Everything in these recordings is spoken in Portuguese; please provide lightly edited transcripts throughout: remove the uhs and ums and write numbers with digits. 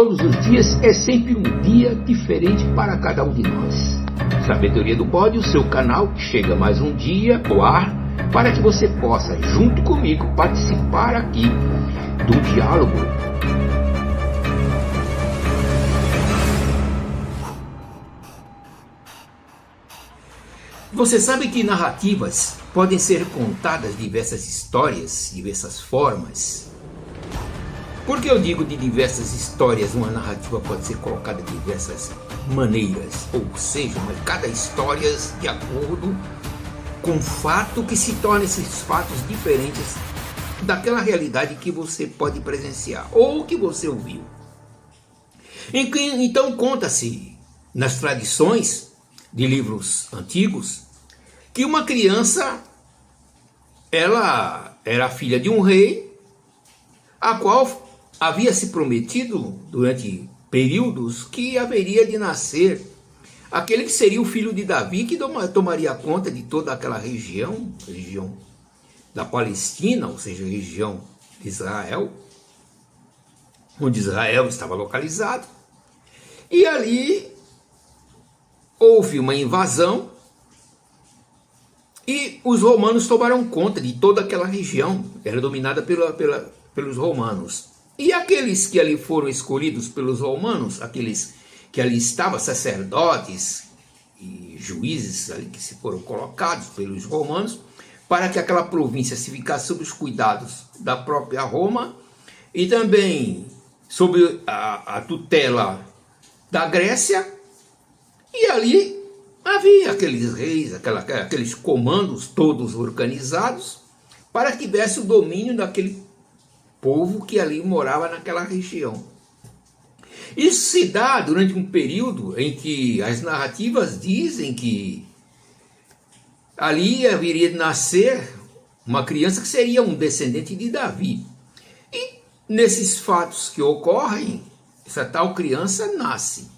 Todos os dias é sempre um dia diferente para cada um de nós. Sabedoria do Bode, o seu canal, chega mais um dia ao ar para que você possa, junto comigo, participar aqui do diálogo. Você sabe que narrativas podem ser contadas diversas histórias, diversas formas. Por que eu digo de diversas histórias? Uma narrativa pode ser colocada de diversas maneiras, ou seja, cada história de acordo com o fato que se torna esses fatos diferentes daquela realidade que você pode presenciar ou que você ouviu. Então conta-se nas tradições de livros antigos que uma criança, ela era filha de um rei, a qual havia se prometido durante períodos que haveria de nascer aquele que seria o filho de Davi, que tomaria conta de toda aquela região da Palestina, ou seja, região de Israel, onde Israel estava localizado. E ali houve uma invasão e os romanos tomaram conta de toda aquela região, era dominada pelos romanos. E aqueles que ali foram escolhidos pelos romanos, aqueles que ali estavam, sacerdotes e juízes ali que se foram colocados pelos romanos, para que aquela província se ficasse sob os cuidados da própria Roma e também sob a tutela da Grécia. E ali havia aqueles reis, aqueles comandos todos organizados para que tivesse o domínio daquele povo que ali morava naquela região. Isso se dá durante um período em que as narrativas dizem que ali haveria de nascer uma criança que seria um descendente de Davi. E nesses fatos que ocorrem, essa tal criança nasce.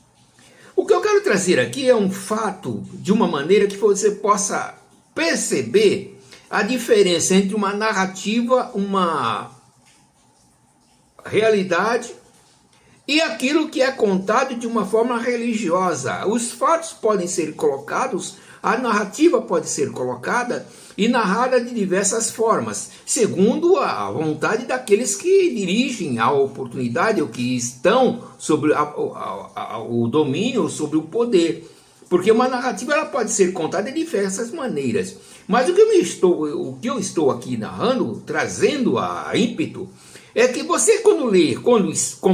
O que eu quero trazer aqui é um fato de uma maneira que você possa perceber a diferença entre uma narrativa, uma realidade e aquilo que é contado de uma forma religiosa. Os fatos podem ser colocados, a narrativa pode ser colocada e narrada de diversas formas, segundo a vontade daqueles que dirigem a oportunidade ou que estão sobre o domínio, sobre o poder. Porque uma narrativa ela pode ser contada de diversas maneiras. Mas o que eu estou aqui narrando, trazendo a ímpeto, é que você quando lê como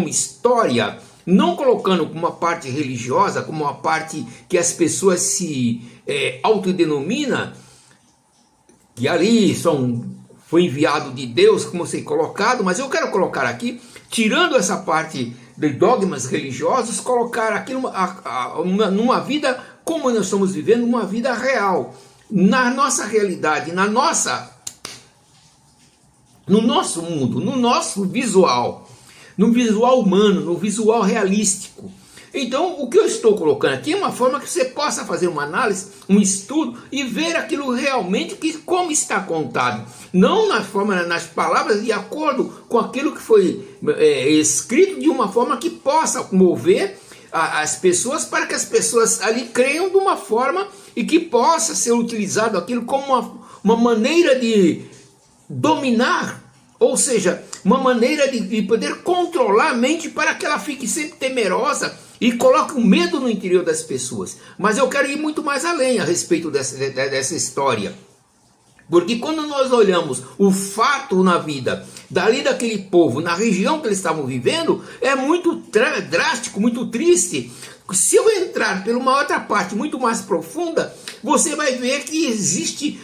história, não colocando como uma parte religiosa, como uma parte que as pessoas se autodenominam, que ali foi enviado de Deus, como ser colocado, mas eu quero colocar aqui, tirando essa parte de dogmas religiosos, colocar aqui numa vida como nós estamos vivendo, uma vida real, na nossa realidade, no nosso mundo, no nosso visual, no visual humano, no visual realístico. Então, o que eu estou colocando aqui é uma forma que você possa fazer uma análise, um estudo e ver aquilo realmente como está contado. Não nas palavras, de acordo com aquilo que foi escrito, de uma forma que possa mover as pessoas, para que as pessoas ali creiam de uma forma e que possa ser utilizado aquilo como uma maneira de dominar, ou seja, uma maneira de poder controlar a mente para que ela fique sempre temerosa e coloque um medo no interior das pessoas. Mas eu quero ir muito mais além a respeito dessa história. Porque quando nós olhamos o fato na vida daquele povo, na região que eles estavam vivendo, é muito drástico, muito triste. Se eu entrar por uma outra parte muito mais profunda, você vai ver que existe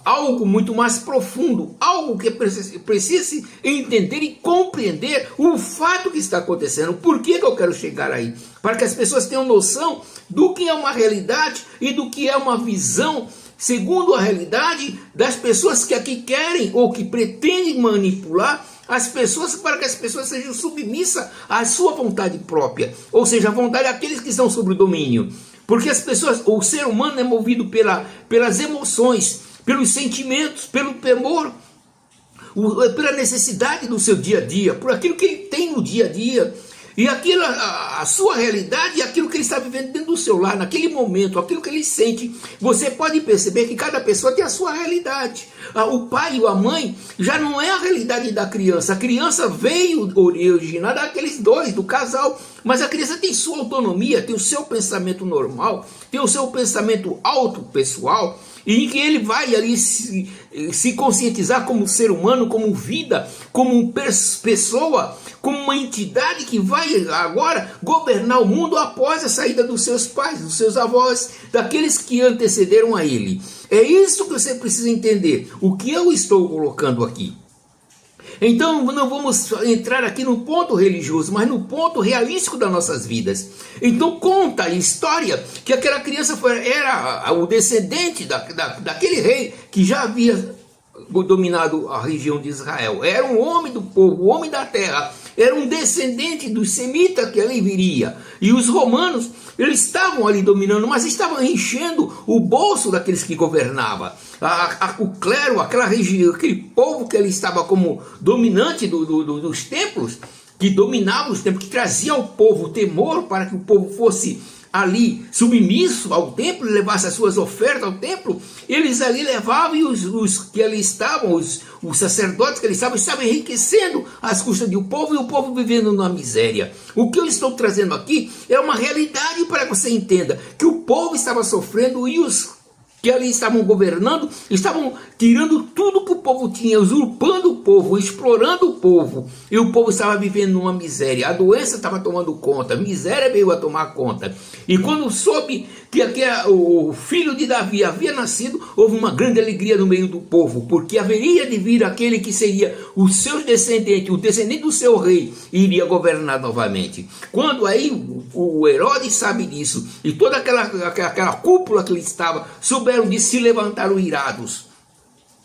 algo muito mais profundo, algo que precisa entender e compreender o fato que está acontecendo. Por que eu quero chegar aí? Para que as pessoas tenham noção do que é uma realidade e do que é uma visão segundo a realidade das pessoas que aqui querem ou que pretendem manipular as pessoas, para que as pessoas sejam submissas à sua vontade própria, ou seja, a vontade daqueles que estão sob o domínio. Porque o ser humano é movido pelas emoções, pelos sentimentos, pelo temor. pela necessidade do seu dia a dia, por aquilo que ele tem no dia a dia. E aquilo, a sua realidade e aquilo que ele está vivendo dentro do seu lar, naquele momento, aquilo que ele sente. Você pode perceber que cada pessoa tem a sua realidade. O pai e a mãe já não é a realidade da criança. A criança veio originar daqueles dois, do casal. Mas a criança tem sua autonomia, tem o seu pensamento normal, tem o seu pensamento auto-pessoal, e em que ele vai ali se conscientizar como ser humano, como vida, como pessoa, como uma entidade que vai agora governar o mundo após a saída dos seus pais, dos seus avós, daqueles que antecederam a ele. É isso que você precisa entender, o que eu estou colocando aqui. Então não vamos entrar aqui no ponto religioso, mas no ponto realístico das nossas vidas. Então conta a história que aquela criança era o descendente daquele rei que já havia dominado a região de Israel. Era um homem do povo, um homem da terra. Era um descendente dos semitas que ali viria. E os romanos, eles estavam ali dominando, mas estavam enchendo o bolso daqueles que governavam. O clero, aquela região, aquele povo que ele estava como dominante dos templos, que dominava os templos, que trazia ao povo o temor para que o povo fosse ali submisso ao templo, levasse as suas ofertas ao templo. Eles ali levavam, e os que ali estavam, os sacerdotes que ali estavam enriquecendo às custas do povo, e o povo vivendo na miséria. O que eu estou trazendo aqui é uma realidade para que você entenda que o povo estava sofrendo, e os que ali estavam governando, estavam tirando tudo que o povo tinha, usurpando o povo, explorando o povo, e o povo estava vivendo numa miséria. A doença estava tomando conta, a miséria veio a tomar conta. E quando soube que o filho de Davi havia nascido, houve uma grande alegria no meio do povo, porque haveria de vir aquele que seria o seu descendente, o descendente do seu rei, e iria governar novamente. Quando aí o Herodes sabe disso, e toda aquela cúpula que ele estava, souberam disso, se levantaram irados.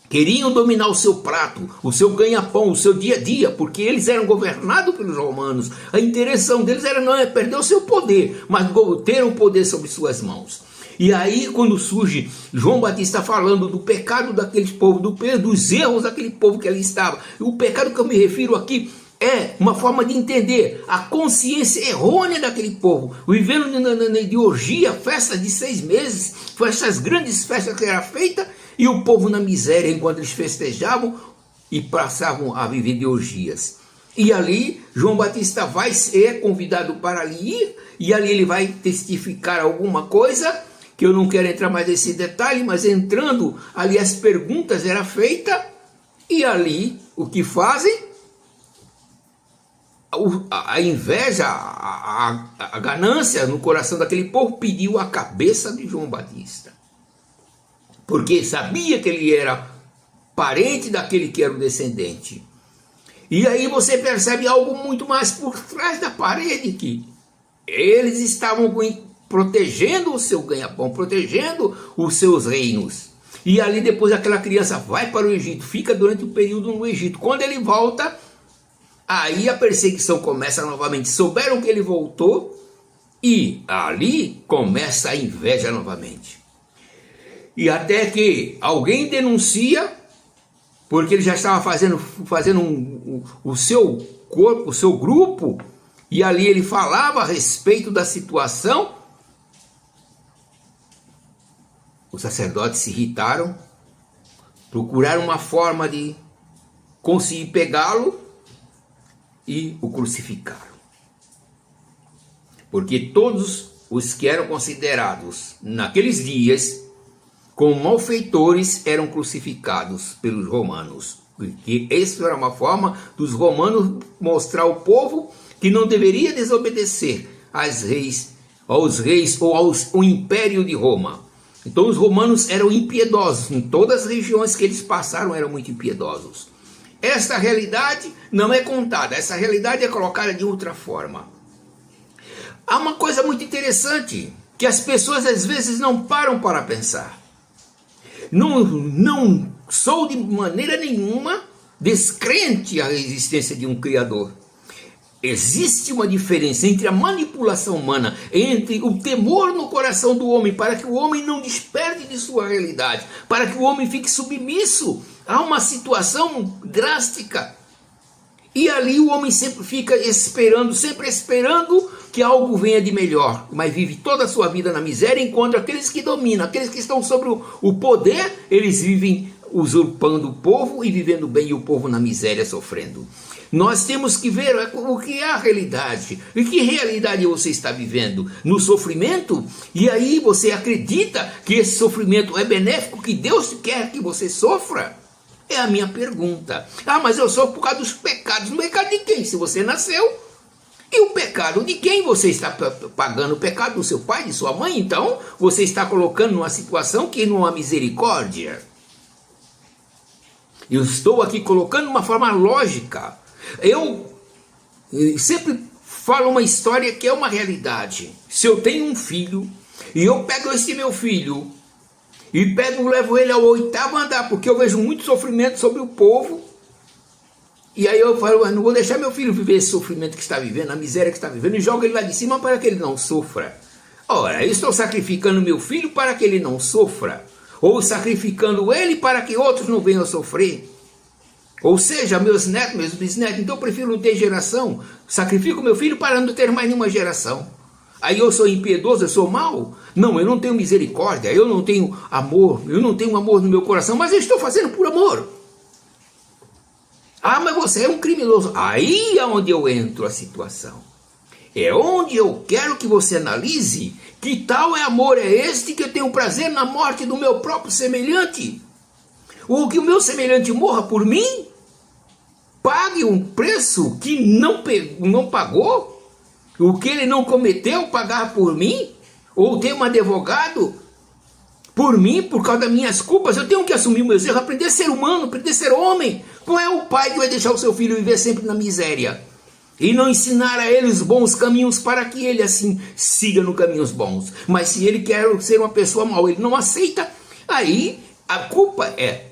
Queriam dominar o seu prato, o seu ganha-pão, o seu dia a dia, porque eles eram governados pelos romanos. A intenção deles era não perder o seu poder, mas ter o poder sobre suas mãos. E aí, quando surge João Batista falando do pecado daquele povo, dos erros daquele povo que ali estava, o pecado que eu me refiro aqui é uma forma de entender a consciência errônea daquele povo, vivendo de orgia, festas de 6 meses, essas grandes festas que eram feitas, e o povo na miséria enquanto eles festejavam e passavam a viver de orgias. E ali João Batista vai ser convidado para ali ir, e ali ele vai testificar alguma coisa, que eu não quero entrar mais nesse detalhe, mas entrando ali as perguntas eram feitas, e ali o que fazem? A inveja, a ganância no coração daquele povo pediu a cabeça de João Batista, porque sabia que ele era parente daquele que era o descendente. E aí você percebe algo muito mais por trás da parede, que eles estavam protegendo o seu ganha-pão, protegendo os seus reinos. E ali depois aquela criança vai para o Egito, fica durante o período no Egito. Quando ele volta, aí a perseguição começa novamente. Souberam que ele voltou, e ali começa a inveja novamente. E até que alguém denuncia, porque ele já estava fazendo o seu corpo, o seu grupo, e ali ele falava a respeito da situação. Os sacerdotes se irritaram, procuraram uma forma de conseguir pegá-lo e o crucificaram. Porque todos os que eram considerados naqueles dias como malfeitores eram crucificados pelos romanos. Porque isso era uma forma dos romanos mostrar ao povo que não deveria desobedecer aos reis ou ao império de Roma. Então os romanos eram impiedosos, em todas as regiões que eles passaram eram muito impiedosos. Esta realidade não é contada, essa realidade é colocada de outra forma. Há uma coisa muito interessante, que as pessoas às vezes não param para pensar. Não sou de maneira nenhuma descrente à existência de um Criador. Existe uma diferença entre a manipulação humana, entre o temor no coração do homem, para que o homem não desperte de sua realidade, para que o homem fique submisso Há uma situação drástica. E ali o homem sempre fica esperando, sempre esperando que algo venha de melhor. Mas vive toda a sua vida na miséria, enquanto aqueles que dominam, aqueles que estão sobre o poder, eles vivem usurpando o povo e vivendo bem, e o povo na miséria sofrendo. Nós temos que ver o que é a realidade. E que realidade você está vivendo? No sofrimento? E aí você acredita que esse sofrimento é benéfico, que Deus quer que você sofra? É a minha pergunta. Ah, mas eu sofro por causa dos pecados. No pecado de quem? Se você nasceu. E o pecado de quem? Você está pagando o pecado do seu pai, de sua mãe? Então, você está colocando numa situação que não há misericórdia. Eu estou aqui colocando de uma forma lógica. Eu sempre falo uma história que é uma realidade. Se eu tenho um filho, e eu pego esse meu filho, e levo ele ao 8º andar, porque eu vejo muito sofrimento sobre o povo, e aí eu falo, não vou deixar meu filho viver esse sofrimento que está vivendo, a miséria que está vivendo, e jogo ele lá de cima para que ele não sofra. Ora, eu estou sacrificando meu filho para que ele não sofra, ou sacrificando ele para que outros não venham a sofrer. Ou seja, meus netos, meus bisnetos, então eu prefiro não ter geração, sacrifico meu filho para não ter mais nenhuma geração. Aí eu sou impiedoso, eu sou mau? Não, eu não tenho misericórdia, eu não tenho amor, eu não tenho amor no meu coração, mas eu estou fazendo por amor. Ah, mas você é um criminoso. Aí é onde eu entro a situação. É onde eu quero que você analise que tal amor é este que eu tenho prazer na morte do meu próprio semelhante. Ou que o meu semelhante morra por mim, pague um preço que não pagou, o que ele não cometeu, pagar por mim, ou ter um advogado por mim, por causa das minhas culpas. Eu tenho que assumir meus erros, aprender a ser humano, aprender a ser homem. Não é o pai que vai deixar o seu filho viver sempre na miséria e não ensinar a ele os bons caminhos para que ele assim siga no caminhos bons. Mas se ele quer ser uma pessoa mal, ele não aceita, aí a culpa é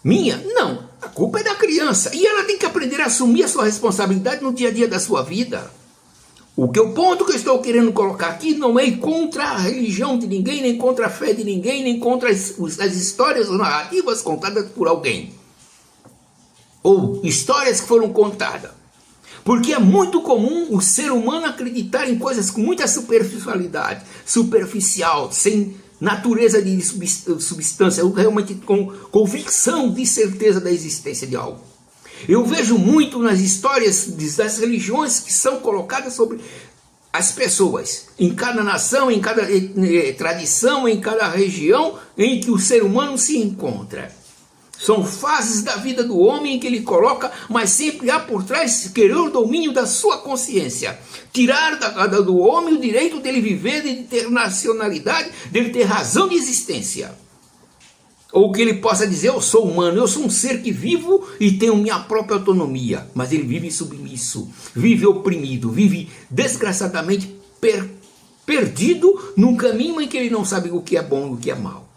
minha? Não, a culpa é da criança, e ela tem que aprender a assumir a sua responsabilidade no dia a dia da sua vida. O ponto que eu estou querendo colocar aqui não é contra a religião de ninguém, nem contra a fé de ninguém, nem contra as histórias ou narrativas contadas por alguém, ou histórias que foram contadas. Porque é muito comum o ser humano acreditar em coisas com muita superficialidade, superficial, sem natureza de substância, realmente com convicção de certeza da existência de algo. Eu vejo muito nas histórias das religiões que são colocadas sobre as pessoas, em cada nação, em cada tradição, em cada região em que o ser humano se encontra. São fases da vida do homem que ele coloca, mas sempre há por trás querer o domínio da sua consciência. Tirar do homem o direito dele viver, de ter nacionalidade, dele ter razão de existência. Ou que ele possa dizer, eu sou humano, eu sou um ser que vivo e tenho minha própria autonomia. Mas ele vive submisso, vive oprimido, vive desgraçadamente perdido num caminho em que ele não sabe o que é bom e o que é mal.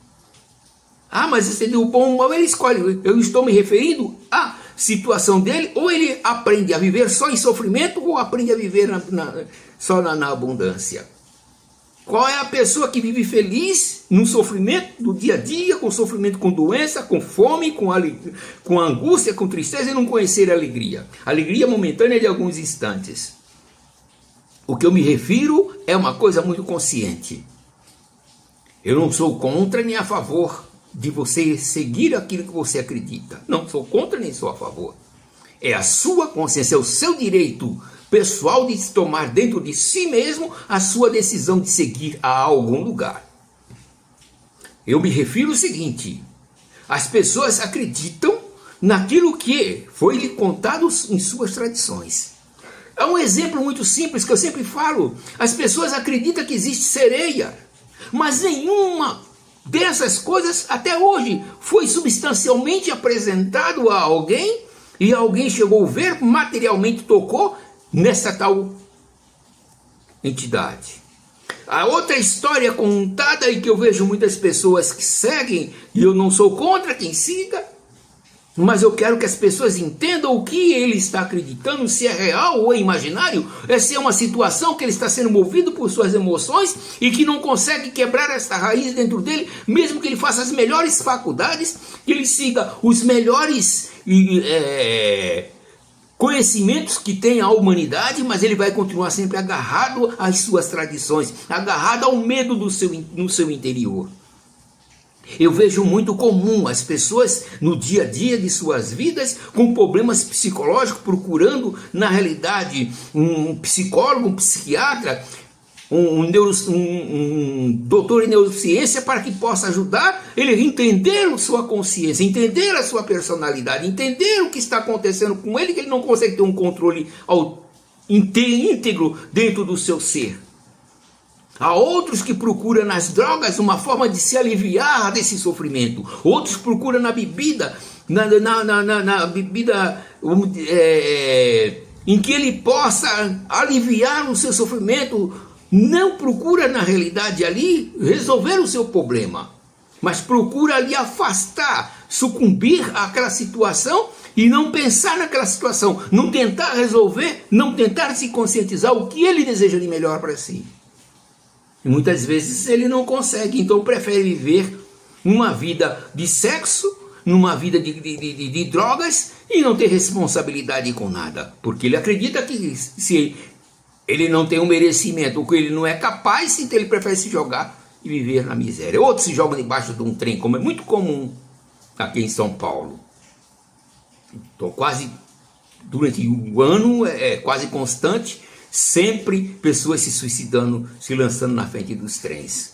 Ah, mas esse do bom ou mal ele escolhe. Eu estou me referindo à situação dele, ou ele aprende a viver só em sofrimento, ou aprende a viver só na abundância. Qual é a pessoa que vive feliz no sofrimento do dia a dia, com sofrimento, com doença, com fome, com angústia, com tristeza, e não conhecer a alegria? Alegria momentânea de alguns instantes. O que eu me refiro é uma coisa muito consciente. Eu não sou contra nem a favor de você seguir aquilo que você acredita. Não sou contra nem sou a favor. É a sua consciência, é o seu direito pessoal de tomar dentro de si mesmo a sua decisão de seguir a algum lugar. Eu me refiro ao seguinte: as pessoas acreditam naquilo que foi lhe contado em suas tradições. Há um exemplo muito simples que eu sempre falo: as pessoas acreditam que existe sereia, mas nenhuma dessas coisas até hoje foi substancialmente apresentado a alguém, e alguém chegou a ver, materialmente tocou nessa tal entidade. A outra história contada, e que eu vejo muitas pessoas que seguem, e eu não sou contra quem siga, Mas eu quero que as pessoas entendam o que ele está acreditando, se é real ou é imaginário, se é uma situação que ele está sendo movido por suas emoções e que não consegue quebrar esta raiz dentro dele, mesmo que ele faça as melhores faculdades, que ele siga os melhores conhecimentos que tem a humanidade, mas ele vai continuar sempre agarrado às suas tradições, agarrado ao medo no seu interior. Eu vejo muito comum as pessoas no dia a dia de suas vidas com problemas psicológicos, procurando na realidade um psicólogo, um psiquiatra, um doutor em neurociência para que possa ajudar ele a entender a sua consciência, entender a sua personalidade, entender o que está acontecendo com ele, que ele não consegue ter um controle íntegro dentro do seu ser. Há outros que procuram nas drogas uma forma de se aliviar desse sofrimento. Outros procuram na bebida, na bebida em que ele possa aliviar o seu sofrimento. Não procura na realidade ali resolver o seu problema, mas procura ali afastar, sucumbir àquela situação e não pensar naquela situação, não tentar resolver, não tentar se conscientizar o que ele deseja de melhor para si. E muitas vezes ele não consegue, então prefere viver uma vida de sexo, numa vida de drogas e não ter responsabilidade com nada. Porque ele acredita que se ele não tem um merecimento, ou que ele não é capaz, então ele prefere se jogar e viver na miséria. Outros se jogam debaixo de um trem, como é muito comum aqui em São Paulo. Então quase durante o ano é quase constante, sempre pessoas se suicidando, se lançando na frente dos trens.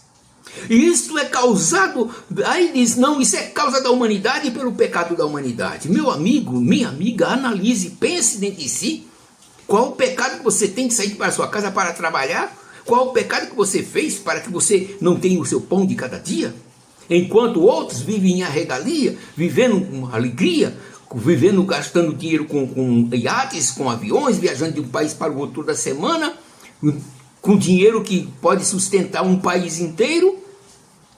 E isso é causado, aí diz, não, isso é causa da humanidade e pelo pecado da humanidade. Meu amigo, minha amiga, analise, pense dentro de si. Qual o pecado que você tem de sair para a sua casa para trabalhar? Qual o pecado que você fez para que você não tenha o seu pão de cada dia? Enquanto outros vivem em regalia, vivendo com alegria, vivendo, gastando dinheiro com iates, com aviões, viajando de um país para o outro toda semana, com dinheiro que pode sustentar um país inteiro,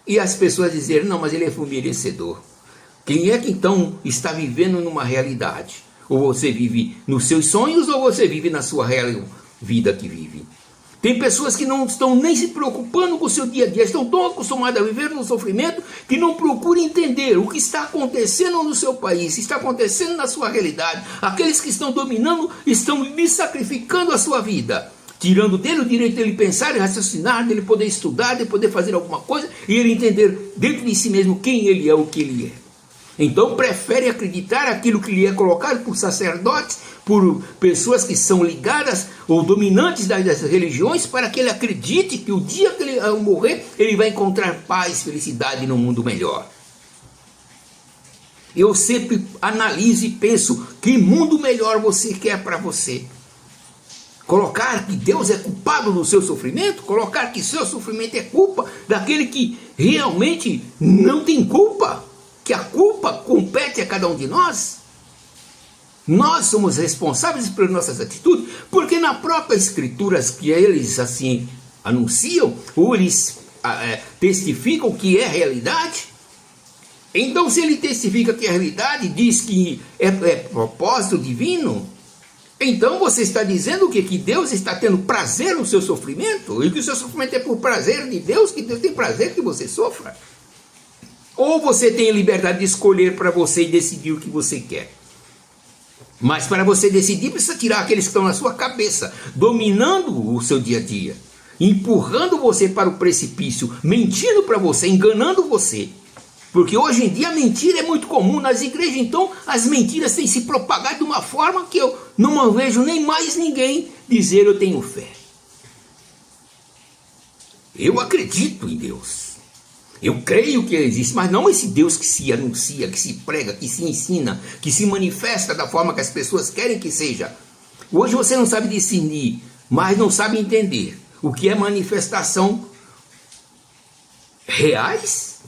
e as pessoas dizerem, não, mas ele é merecedor. Quem é que então está vivendo numa realidade? Ou você vive nos seus sonhos, ou você vive na sua real vida que vive? Tem pessoas que não estão nem se preocupando com o seu dia a dia, estão tão acostumadas a viver no sofrimento que não procuram entender o que está acontecendo no seu país, o que está acontecendo na sua realidade. Aqueles que estão dominando estão lhe sacrificando a sua vida, tirando dele o direito dele pensar e raciocinar, dele poder estudar, de poder fazer alguma coisa e ele entender dentro de si mesmo quem ele é, o que ele é. Então prefere acreditar aquilo que lhe é colocado por sacerdotes, por pessoas que são ligadas ou dominantes das religiões, para que ele acredite que o dia que ele morrer, ele vai encontrar paz, felicidade no mundo melhor. Eu sempre analiso e penso, que mundo melhor você quer para você? Colocar que Deus é culpado do seu sofrimento? Colocar que seu sofrimento é culpa daquele que realmente não tem culpa? Que a culpa compete a cada um de nós? Nós somos responsáveis pelas nossas atitudes, porque na própria escritura que eles assim anunciam, ou eles testificam que é realidade. Então se ele testifica que é realidade, diz que é propósito divino, então você está dizendo que Deus está tendo prazer no seu sofrimento, e que o seu sofrimento é por prazer de Deus, que Deus tem prazer que você sofra. Ou você tem a liberdade de escolher para você e decidir o que você quer. Mas para você decidir, precisa tirar aqueles que estão na sua cabeça, dominando o seu dia a dia, empurrando você para o precipício, mentindo para você, enganando você. Porque hoje em dia a mentira é muito comum nas igrejas, então as mentiras têm se propagado de uma forma que eu não vejo nem mais ninguém dizer eu tenho fé. Eu acredito em Deus. Eu creio que ele existe, mas não esse Deus que se anuncia, que se prega, que se ensina, que se manifesta da forma que as pessoas querem que seja. Hoje você não sabe discernir, mas não sabe entender o que é manifestação reais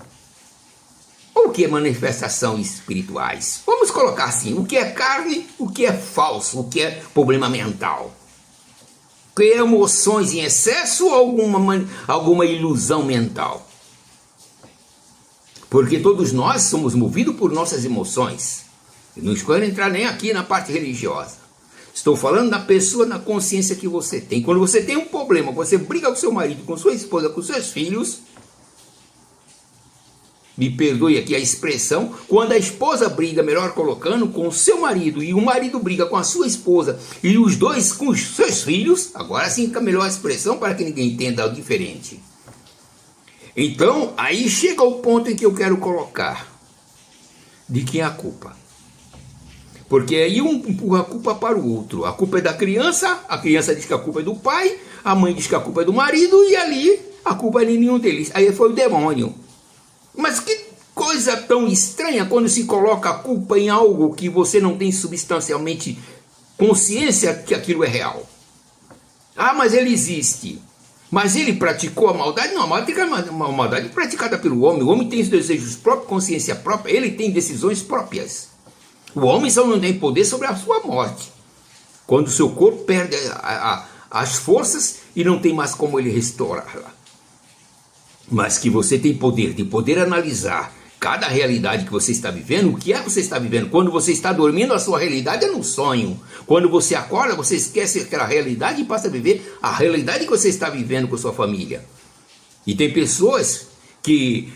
ou o que é manifestação espirituais. Vamos colocar assim, o que é carne, o que é falso, o que é problema mental. O que é emoções em excesso ou alguma ilusão mental. Porque todos nós somos movidos por nossas emoções. Eu não escolho entrar nem aqui na parte religiosa. Estou falando da pessoa, na consciência que você tem. Quando você tem um problema, você briga com seu marido, com sua esposa, com seus filhos, me perdoe aqui a expressão, quando a esposa briga, melhor colocando, com o seu marido, e o marido briga com a sua esposa, e os dois com os seus filhos, agora sim fica melhor a expressão para que ninguém entenda o diferente. Então, aí chega o ponto em que eu quero colocar, de quem é a culpa. Porque aí um empurra a culpa para o outro. A culpa é da criança, a criança diz que a culpa é do pai, a mãe diz que a culpa é do marido, e ali a culpa é de nenhum deles. Aí foi o demônio. Mas que coisa tão estranha quando se coloca a culpa em algo que você não tem substancialmente consciência que aquilo é real. Ah, mas ele existe. Mas ele praticou a maldade? Não, a maldade é praticada pelo homem. O homem tem os desejos próprios, consciência própria, ele tem decisões próprias. O homem só não tem poder sobre a sua morte. Quando o seu corpo perde as forças e não tem mais como ele restaurá-la. Mas que você tem poder de poder analisar cada realidade que você está vivendo. O que é que você está vivendo? Quando você está dormindo, a sua realidade é no sonho. Quando você acorda, você esquece aquela realidade e passa a viver a realidade que você está vivendo com a sua família. E tem pessoas que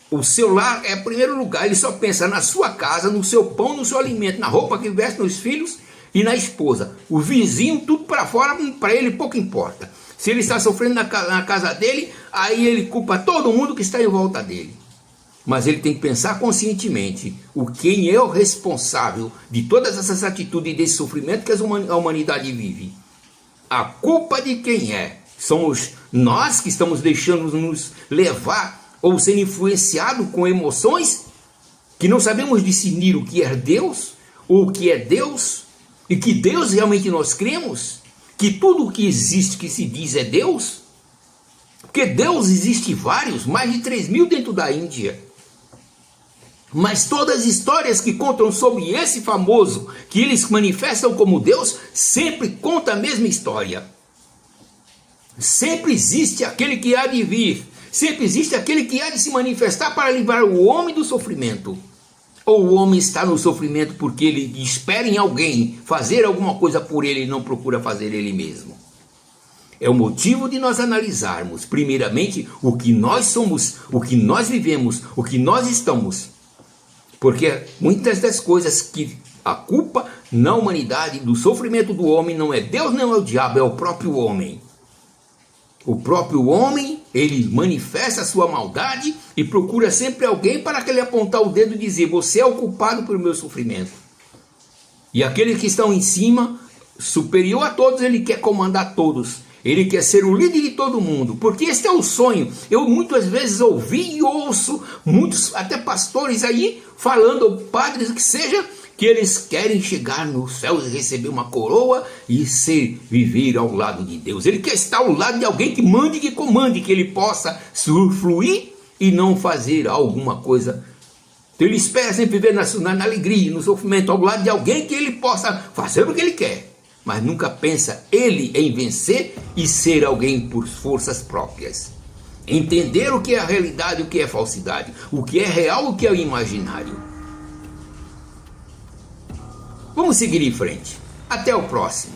o seu lar é o primeiro lugar. Ele só pensa na sua casa, no seu pão, no seu alimento, na roupa que veste, nos filhos e na esposa. O vizinho, tudo para fora, para ele pouco importa. Se ele está sofrendo na casa dele, aí ele culpa todo mundo que está em volta dele. Mas ele tem que pensar conscientemente quem é o responsável de todas essas atitudes e desse sofrimento que a humanidade vive. A culpa de quem é? Somos nós que estamos deixando nos levar ou sendo influenciados com emoções que não sabemos discernir o que é Deus ou o que é Deus e que Deus realmente nós cremos. Que tudo o que existe, que se diz é Deus, porque Deus existe vários, mais de 3.000 dentro da Índia. Mas todas as histórias que contam sobre esse famoso, que eles manifestam como Deus, sempre conta a mesma história. Sempre existe aquele que há de vir, sempre existe aquele que há de se manifestar para livrar o homem do sofrimento. Ou o homem está no sofrimento porque ele espera em alguém fazer alguma coisa por ele e não procura fazer ele mesmo. É o motivo de nós analisarmos, primeiramente, o que nós somos, o que nós vivemos, o que nós estamos. Porque muitas das coisas que a culpa na humanidade, do sofrimento do homem, não é Deus, não é o diabo, é o próprio homem. O próprio homem, ele manifesta a sua maldade e procura sempre alguém para que ele apontar o dedo e dizer: você é o culpado pelo meu sofrimento. E aqueles que estão em cima, superior a todos, ele quer comandar todos. Ele quer ser o líder de todo mundo, porque esse é o sonho. Eu muitas vezes ouvi e ouço muitos, até pastores aí, falando, ou padres que seja, que eles querem chegar no céu e receber uma coroa e viver ao lado de Deus. Ele quer estar ao lado de alguém que mande, que comande, que ele possa fluir e não fazer alguma coisa. Então ele espera sempre viver na alegria, no sofrimento, ao lado de alguém que ele possa fazer o que ele quer. Mas nunca pensa ele em vencer e ser alguém por forças próprias. Entender o que é a realidade, o que é falsidade, o que é real, o que é o imaginário. Vamos seguir em frente. Até o próximo.